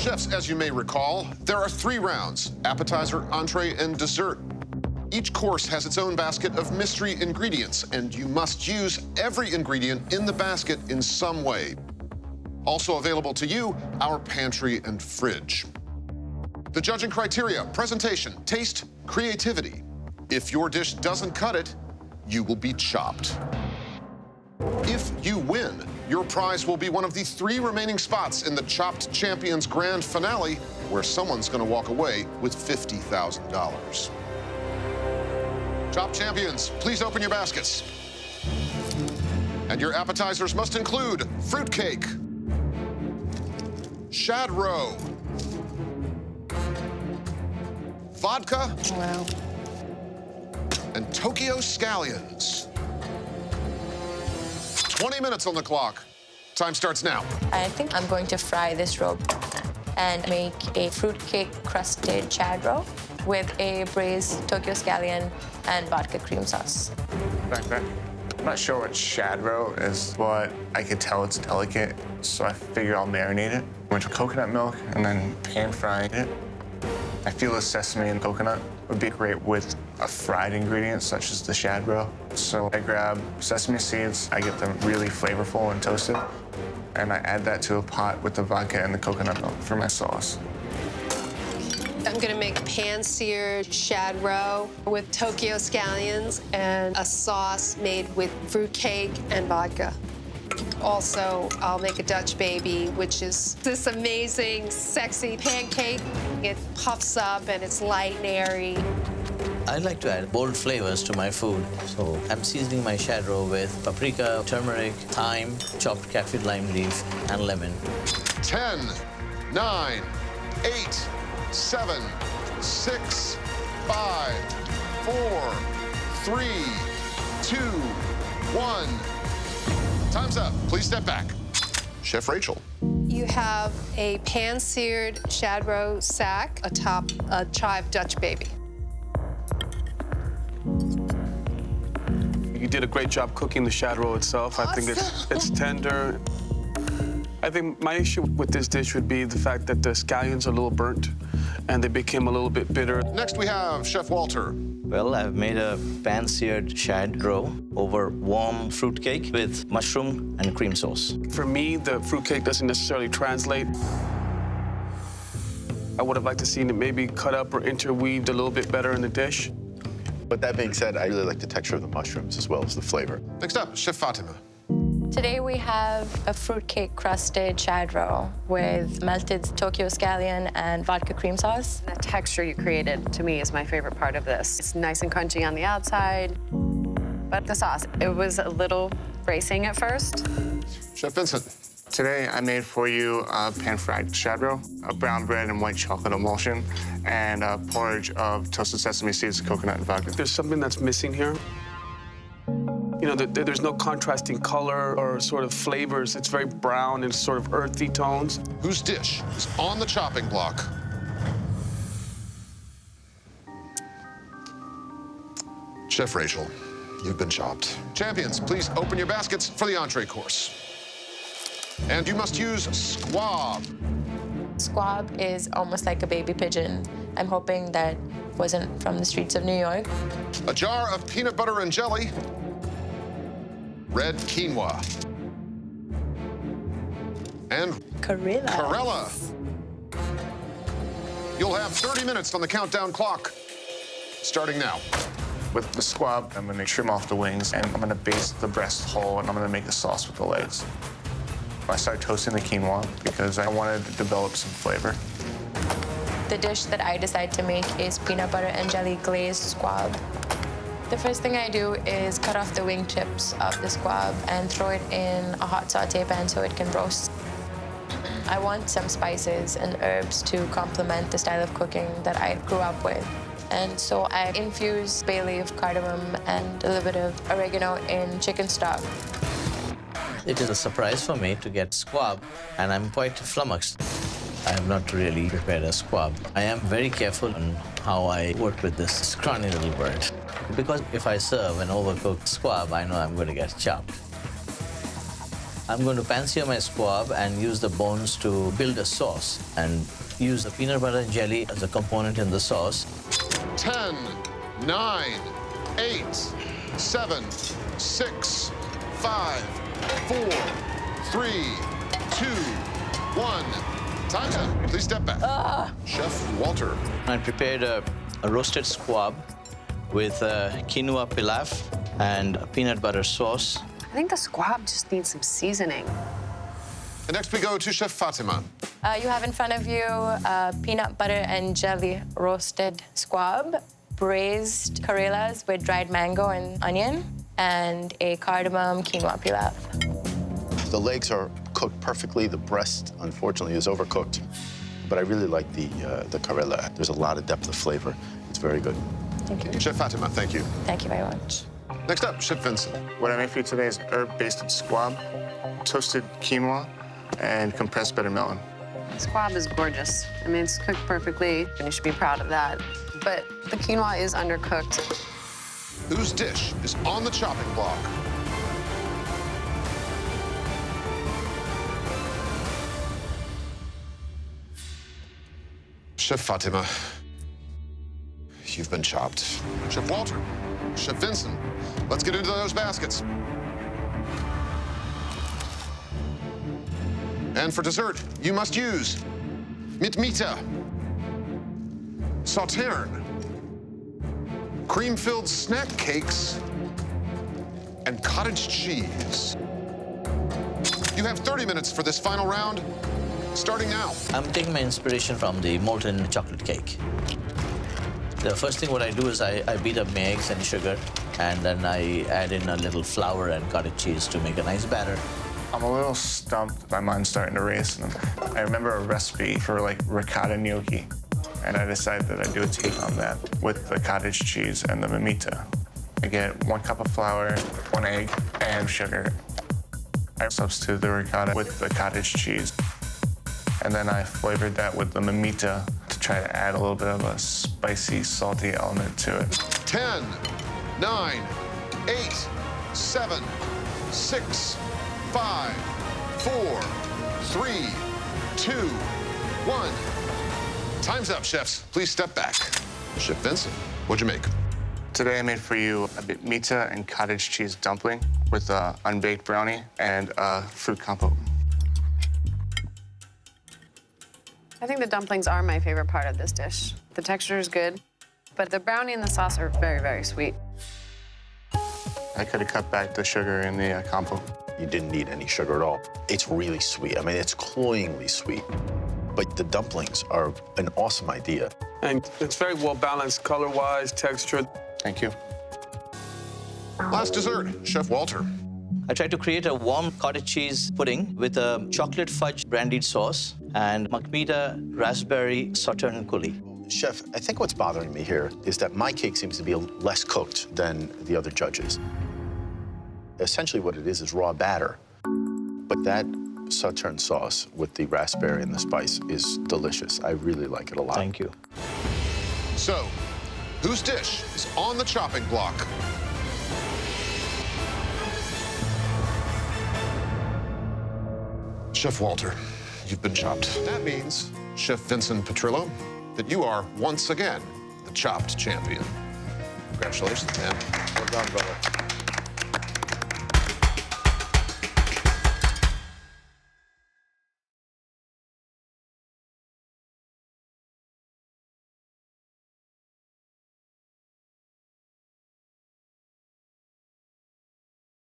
Chefs, as you may recall, there are 3 rounds: appetizer, entree, and dessert. Each course has its own basket of mystery ingredients, and you must use every ingredient in the basket in some way. Also available to you, our pantry and fridge. The judging criteria: presentation, taste, creativity. If your dish doesn't cut it, you will be chopped. If you win, your prize will be one of the 3 remaining spots in the Chopped Champions Grand Finale, where someone's gonna walk away with $50,000. Chopped Champions, please open your baskets. And your appetizers must include Fruitcake, Shad Roe, Vodka, wow, and Tokyo Scallions. 20 minutes on the clock. Time starts now. I think I'm going to fry this roe and make a fruitcake crusted Shad Roe with a braised Tokyo Scallion and vodka cream sauce. I'm not sure what Shad Roe is, but I could tell it's delicate, so I figure I'll marinate it. Went to coconut milk and then pan frying it. I feel the sesame and coconut would be great with a fried ingredient such as the Shad Roe. So I grab sesame seeds, I get them really flavorful and toasted, and I add that to a pot with the vodka and the coconut milk for my sauce. I'm gonna make pan-seared Shad Roe with Tokyo Scallions and a sauce made with fruitcake and vodka. Also, I'll make a Dutch baby, which is this amazing, sexy pancake. It puffs up and it's light and airy. I like to add bold flavors to my food, so I'm seasoning my Shad Roe with paprika, turmeric, thyme, chopped catfish lime leaf, and lemon. 10, 9, 8, 7, 6, 5, 4, 3, 2, 1. Time's up. Please step back. Chef Rachel. You have a pan-seared Shad Roe sack atop a chive Dutch baby. You did a great job cooking the Shad Roe itself. Awesome. I think it's tender. I think my issue with this dish would be the fact that the scallions are a little burnt and they became a little bit bitter. Next, we have Chef Walter. Well, I've made a pan-seared Shad Roe over warm fruitcake with mushroom and cream sauce. For me, the fruitcake doesn't necessarily translate. I would have liked to see it maybe cut up or interweaved a little bit better in the dish. But that being said, I really like the texture of the mushrooms as well as the flavor. Next up, Chef Fatima. Today we have a fruitcake crusted Shad Roe with melted Tokyo Scallion and vodka cream sauce. The texture you created, to me, is my favorite part of this. It's nice and crunchy on the outside, but the sauce, it was a little bracing at first. Chef Vincent. Today, I made for you a pan-fried Shad Roe, a brown bread and white chocolate emulsion, and a porridge of toasted sesame seeds, coconut, and vodka. There's something that's missing here. You know, there's no contrasting color or sort of flavors. It's very brown and sort of earthy tones. Whose dish is on the chopping block? Chef Rachel, you've been chopped. Champions, please open your baskets for the entree course. And you must use squab. Squab is almost like a baby pigeon. I'm hoping that wasn't from the streets of New York. A jar of peanut butter and jelly. Red quinoa. And karela. You'll have 30 minutes on the countdown clock, starting now. With the squab, I'm gonna trim off the wings, and I'm gonna baste the breast whole, and I'm gonna make the sauce with the legs. I started toasting the quinoa because I wanted to develop some flavor. The dish that I decide to make is peanut butter and jelly glazed squab. The first thing I do is cut off the wing tips of the squab and throw it in a hot saute pan so it can roast. I want some spices and herbs to complement the style of cooking that I grew up with. And so I infuse bay leaf, cardamom, and a little bit of oregano in chicken stock. It is a surprise for me to get squab, and I'm quite flummoxed. I have not really prepared a squab. I am very careful on how I work with this scrawny little bird. Because if I serve an overcooked squab, I know I'm going to get chopped. I'm going to pan-sear my squab and use the bones to build a sauce and use the peanut butter and jelly as a component in the sauce. 10, 9, 8, 7, 6, 5, 4, 3, 2, 1. Time's up. Please step back. Chef Walter. I prepared a roasted squab with quinoa pilaf and a peanut butter sauce. I think the squab just needs some seasoning. And next we go to Chef Fatima. You have in front of you peanut butter and jelly roasted squab, braised karelas with dried mango and onion, and a cardamom quinoa pilaf. The legs are cooked perfectly. The breast, unfortunately, is overcooked. But I really like the karela. There's a lot of depth of flavor. It's very good. Thank you. Chef Fatima, thank you. Thank you very much. Next up, Chef Vincent. What I made for you today is herb-basted squab, toasted quinoa, and compressed bitter melon. Squab is gorgeous. I mean, it's cooked perfectly, and you should be proud of that. But the quinoa is undercooked. Whose dish is on the chopping block? Chef Fatima, you've been chopped. Chef Walter, Chef Vincent, let's get into those baskets. And for dessert, you must use mitmita, sauterne, cream-filled snack cakes, and cottage cheese. You have 30 minutes for this final round, starting now. I'm taking my inspiration from the molten chocolate cake. The first thing what I do is I beat up my eggs and sugar, and then I add in a little flour and cottage cheese to make a nice batter. I'm a little stumped. My mind's starting to race. And I remember a recipe for like ricotta gnocchi, and I decided that I'd do a take on that with the cottage cheese and the mitmita. I get 1 cup of flour, 1 egg, and sugar. I substitute the ricotta with the cottage cheese, and then I flavored that with the mitmita to try to add a little bit of a spicy, salty element to it. 10, 9, 8, 7, 6, 5, 4, 3, 2, 1. Time's up, chefs. Please step back. Chef Vincent, what'd you make? Today I made for you a mitmita and cottage cheese dumpling with an unbaked brownie and a fruit compote. I think the dumplings are my favorite part of this dish. The texture is good, but the brownie and the sauce are very, very sweet. I could have cut back the sugar in the compote. You didn't need any sugar at all. It's really sweet. I mean, it's cloyingly sweet. But the dumplings are an awesome idea. And it's very well balanced, color-wise, texture. Thank you. Last dessert, Chef Walter. I tried to create a warm cottage cheese pudding with a chocolate fudge brandied sauce and mitmita raspberry sauterne coulis. Chef, I think what's bothering me here is that my cake seems to be less cooked than the other judges. Essentially what it is raw batter. But that sauterne sauce with the raspberry and the spice is delicious. I really like it a lot. Thank you. So, whose dish is on the chopping block? Chef Walter, you've been chopped. That means, Chef Vincent Petrillo, that you are once again the chopped champion. Congratulations, man. Well done, brother.